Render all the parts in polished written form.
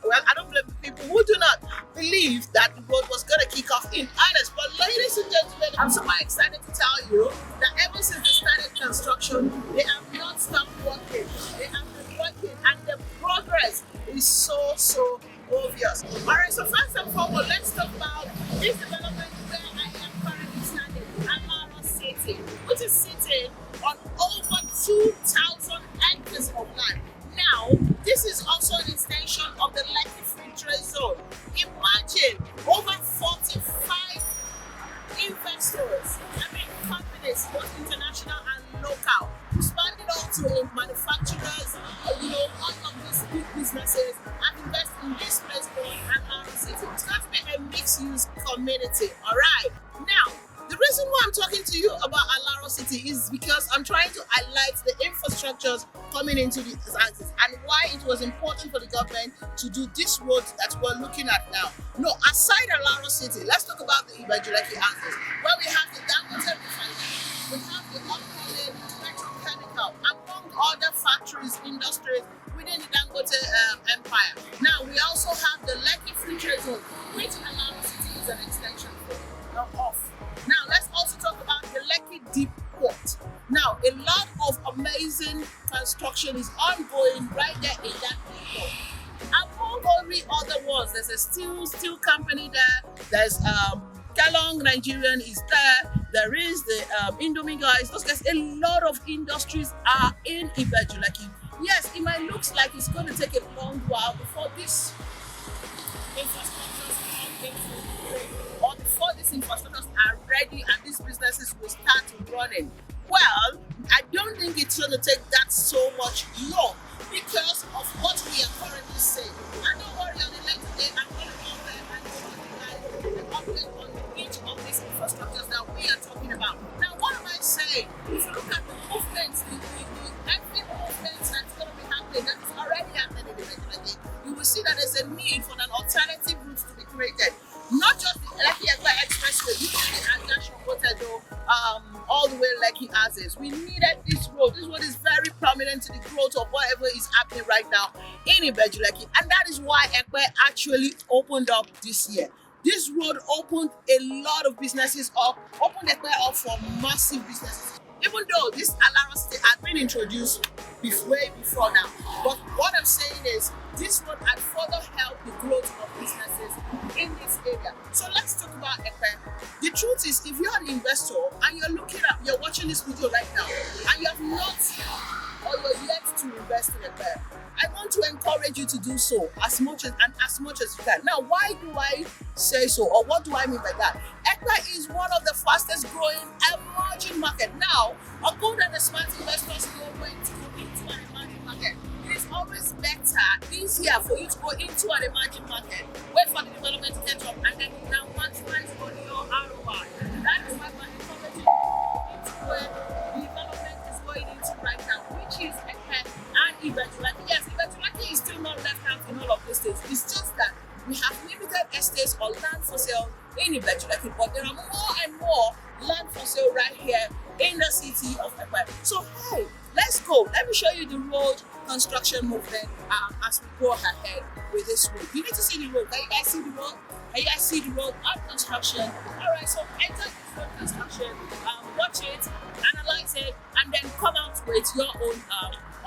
Well, I don't blame the people who do not believe that the road was going to kick off in earnest. But ladies and gentlemen, I'm so excited to tell you that ever since they started construction, they have not stopped working. They have been working, and the progress is so obvious. All right, so first and foremost, let's talk about this development where I am currently standing, Alaro City, which is sitting on over 2,000 acres of land. Now, this is also an extension of the Lekki Free Trade Zone. Imagine over 45 investors, companies, both international and local, expanded also manufacturers, all of these big businesses, and invest in this place called Alaro City. It's going to be a mixed-use community. All right. Now, the reason why I'm talking to you about Alaro City is because I'm trying to highlight the infrastructures coming into these axis and why it was important for the government to do this road that we're looking at now. No, aside Alaro City, let's talk about the Ibajuleki axis, where we have the Dangote refinery, we have the upcoming petrochemical, among other factories, industries within the Dangote empire. Now, we also have the Lekki Free Trade Zone, which Alaro City is an extension of. Now, let's also talk about the Lekki Deep Port. Now, a lot of amazing construction is ongoing right there in that port. Among all other ones, there's a steel company there. There's Kelong Nigerian is there. There is the Indomie guys. Those guys, a lot of industries are in Ibajuleki. Yes, it might look like it's going to take a long while before this infrastructures come into play, or before these infrastructures are ready and these businesses will start running. Well, I don't think it's going to take that so much long because of what we are currently saying. And don't worry, on the next day, I'm going to come there and give you an update on each of these infrastructures that we are talking about. Now, what am I saying? If you look at the movements, the every movement that's going to be happening, that is already happening in the Lekki, you will see that there's a need for an alternative route to be created. Not just the Lekki-Egba Expressway, which is the Agasho all the way Lekki Axis. We needed this road. This road is very prominent to the growth of whatever is happening right now in Ibajuleki, and that is why Epe actually opened up this year. This road opened a lot of businesses up, opened Epe up for massive businesses. Even though this Alaro City had been introduced way before now. But what I'm saying is, this road had further helped the growth of businesses in this area. So let's talk about Epe. The truth is, if you're an investor and you're watching this video right now, and you have not or you're yet to invest in Epe, I want to encourage you to do so as much as you can. Now, why do I say so, or what do I mean by that? Epe is one of the fastest growing emerging market. Now, a good and a smart investors know when to go into an emerging market. It is always better, easier for you to go into an emerging market, wait for the development to catch up, and then now maximize on your ROI. That is why we're encouraging you into where the development is going into right now, which is Epe and Ibajuleki. Yes, Ibajuleki is still not left out in all of these states. It's just that we have limited estates or land for sale in Ibajuleki, but there are more and more land for sale right here in the city of Epe. So hey, let's go. Let me show you the road construction movement as we go ahead with this road. You need to see the road. Can you guys see the road? Can you guys see the road of construction? All right, so enter this road construction, watch it, analyze it, and then come out with your own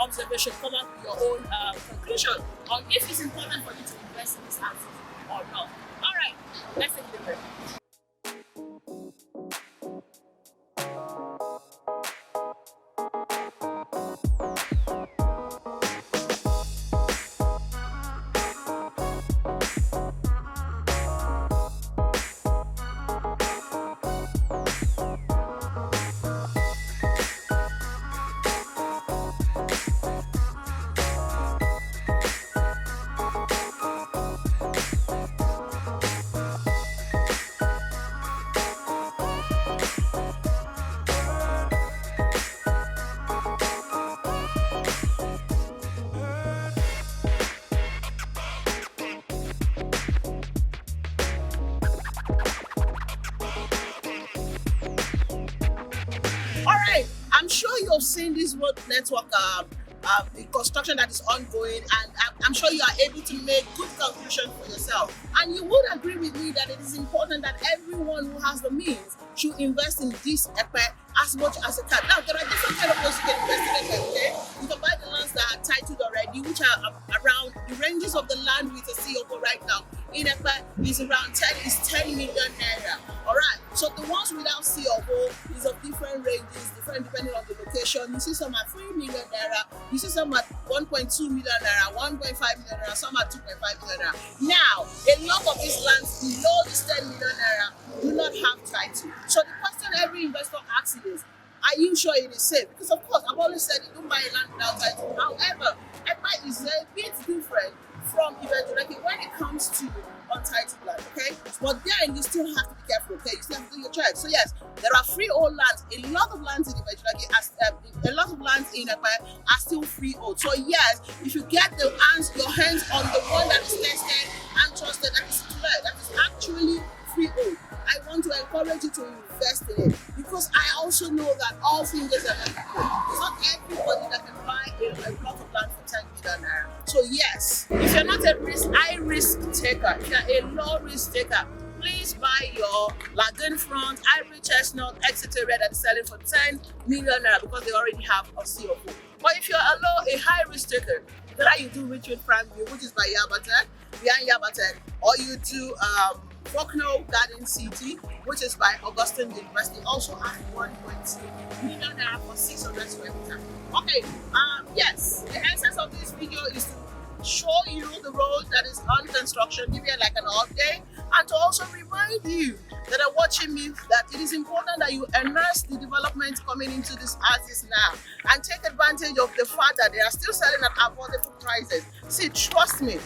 observation, come out with your own conclusion on if it's important for you to invest in this house or not. All right, let's take the break. I'm sure you have seen this road network, the construction that is ongoing, and I'm sure you are able to make good conclusions for yourself. And you would agree with me that it is important that everyone who has the means should invest in this Epe as much as it can. Now, there are different kind of ways you can invest in Epe, okay? You can buy the lands that are titled already, which are around the ranges of the land with a COO right now. In Epe is around 10 million naira. Alright, so the ones without COO is of different ranges, different depending on the location. You see some at 3 million naira, you see some at 1.2 million naira, 1.5 million naira, some at 2.5 million naira. Now, a lot of these lands below this 10 million naira do not have title. So the question every investor asks is, are you sure it is safe? Because of course, I've always said you don't buy a land without title. However, Epe is a bit different from eventually when it comes to untitled land, okay? But then you still have to be careful, okay? You still have to do your check. So yes, there are freehold lands. A lot of lands in a lot of lands in Epe are still freehold. So yes, if you get your hands on the one that is tested and trusted, that is clear, that is actually freehold, I want to encourage you to invest in it, because I also know that all fingers are not equal. It's not everybody that can buy a plot of land for 10 million naira. So yes, if you're not a high risk taker, if you're a low risk taker, please buy your Lagoonfront, Highbridge Chestnut, etc. that is selling for 10 million naira because they already have a COO. But if you're a high risk taker, whether you do Richfield Primeview, which is by Yabaten, behind Yabaten, or you do Vopnu Garden City, which is by Augustine University, also at 1.2 million naira for 600 square meters. Okay, yes, the essence of this video is to show you the road that is on construction, give you like an update, and to also remind you that are watching me that it is important that you immerse the development coming into this artist now and take advantage of the fact that they are still selling at affordable prices. See, trust me,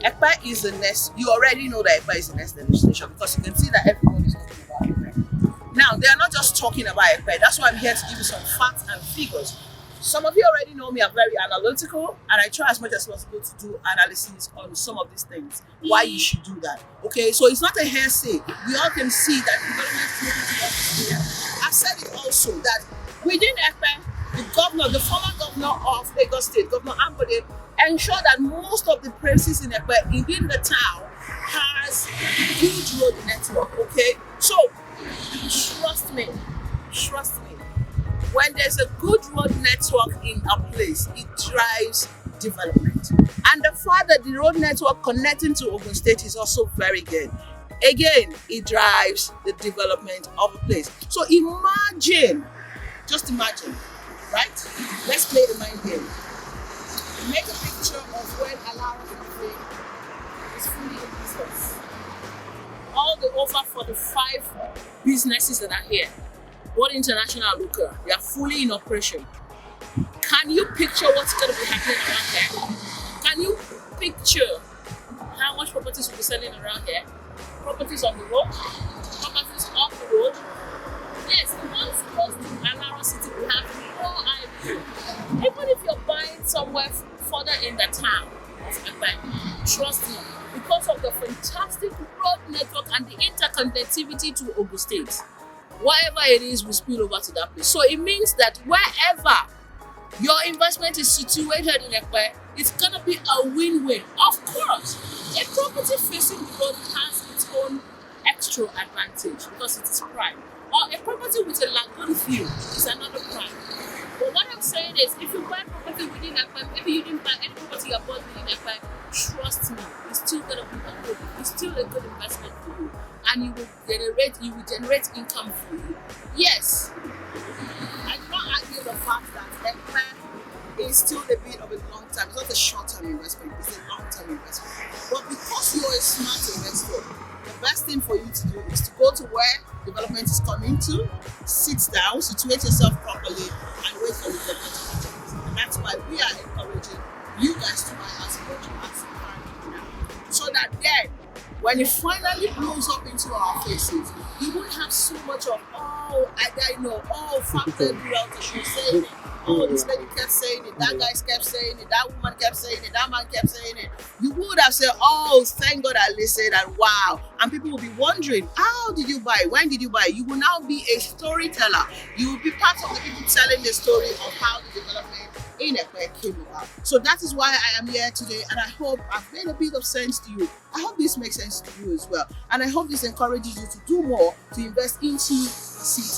Epe is the next. You already know that Epe is the next destination because you can see that everyone is talking about Epe. Now, they are not just talking about Epe. That's why I'm here to give you some facts and figures. Some of you already know me, I'm very analytical, and I try as much as possible to do analysis on some of these things, why you should do that. Okay, so it's not a hearsay. We all can see that development is moving towards this area. I said it also that within Epe, the former governor of Lagos State, Governor Ambode, ensured that most of the places in Epe, within the town, has good road network. Okay, so trust me. When there's a good road network in a place, it drives development. And the fact that the road network connecting to Ogun State is also very good. Again, it drives the development of a place. So just imagine, right? Let's play the mind game. Make a picture of when Alaro is fully in business. All the over 45 businesses that are here, both international and local, they are fully in operation. Can you picture what's going to be happening around here? Can you picture how much properties will be selling around here? Properties on the road, properties off the road. Yes, the ones close to Alaro City will have no idea. Even if you're buying somewhere further in the town of Epe, trust me, because of the fantastic road network and the interconnectivity to Ogun State, whatever it is will spill over to that place. So it means that wherever your investment is situated in Epe, it's gonna be a win-win. Of course, a property facing the road has its own extra advantage because it is prime. Or a property with a lagoon view is another prime. But what I'm saying is, if you buy property within Epe, maybe you didn't buy any property you bought within Epe, trust me, it's still gonna be a good. It's still a good investment for you, and you will generate income for you. Yes, I do not argue the fact that Epe is still a bit of a long term. It's not a short term investment; it's a long term investment. But because you're a smart investor, the best thing for you to do is to go to where development is coming to, sit down, situate yourself properly, and wait for the development to happen. And that's why we are encouraging you guys to buy as much as you can now, so that then, when it finally blows up into our faces, you won't have so much of, factored realtor she was saying it. Oh, this lady kept saying it, that guy kept saying it, that woman kept saying it, that man kept saying it. You would have said, oh, thank God I listened, and wow. And people will be wondering, how did you buy? When did you buy? You will now be a storyteller. You will be part of the people telling the story of how the development in Epe Current. So that is why I am here today, and I hope I've made a bit of sense to you. I hope this makes sense to you as well, and I hope this encourages you to do more to invest into the city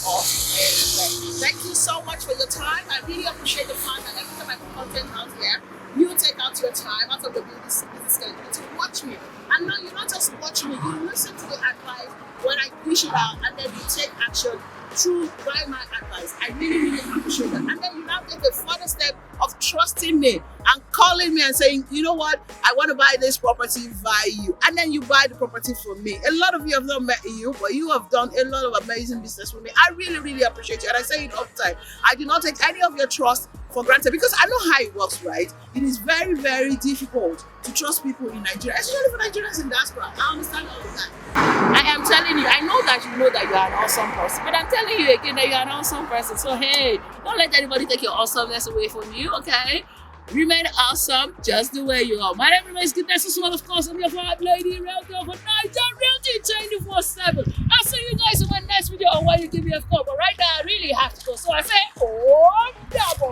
of Epe. Thank you so much for your time. I really appreciate the fact that every time I put content out here, you take out your time out of the business schedule to watch me. And now you not just watch me, you listen to the advice when I push it out, and then you take action through by my advice. I really appreciate that. And then you now take a further step of trusting me and calling me and saying, you know what, I want to buy this property via you. And then you buy the property from me. A lot of you have not met you, but you have done a lot of amazing business with me. I really appreciate you. And I say it all the time. I do not take any of your trust for granted, because I know how it works, right? It is very difficult to trust people in Nigeria, especially for Nigerians in diaspora. I understand all of that. I am telling you, I know that you know that you are an awesome person, but I'm telling you again that you are an awesome person. So hey, don't let anybody take your awesomeness away from you, okay? Remain awesome just the way you are. My name remains Goodness as well, of course. I'm your vibe lady around here for Niger Realty 24/7. I'll see you guys in my next video, or when you give me a call. But right now, I really have to go. So I say, oh, double.